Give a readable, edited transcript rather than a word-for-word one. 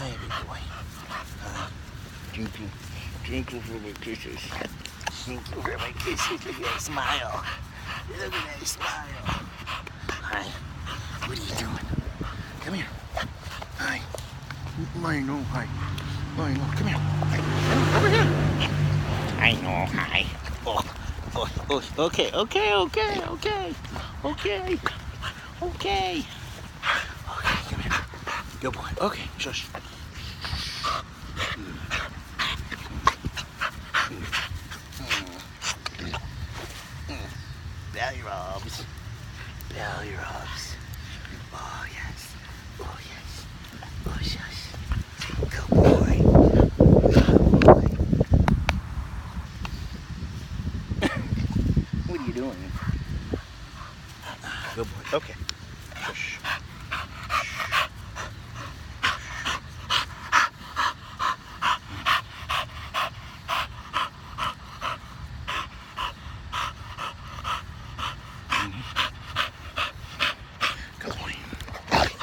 Hey, big boy. Thank you for my kisses. Thank you for my kisses. Look at that smile. Look at that smile. Hi. What are you doing? Come here. Hi. I know. Hi. I know. Come here. Over here. I know. Hi. Oh. Okay. Okay, come here. Good boy. Okay, shush. Belly rubs. Belly rubs. Oh, yes. Oh, yes. Oh, yes. Good boy. Good boy. What are you doing? Good boy. Okay. Shush. Mm-hmm.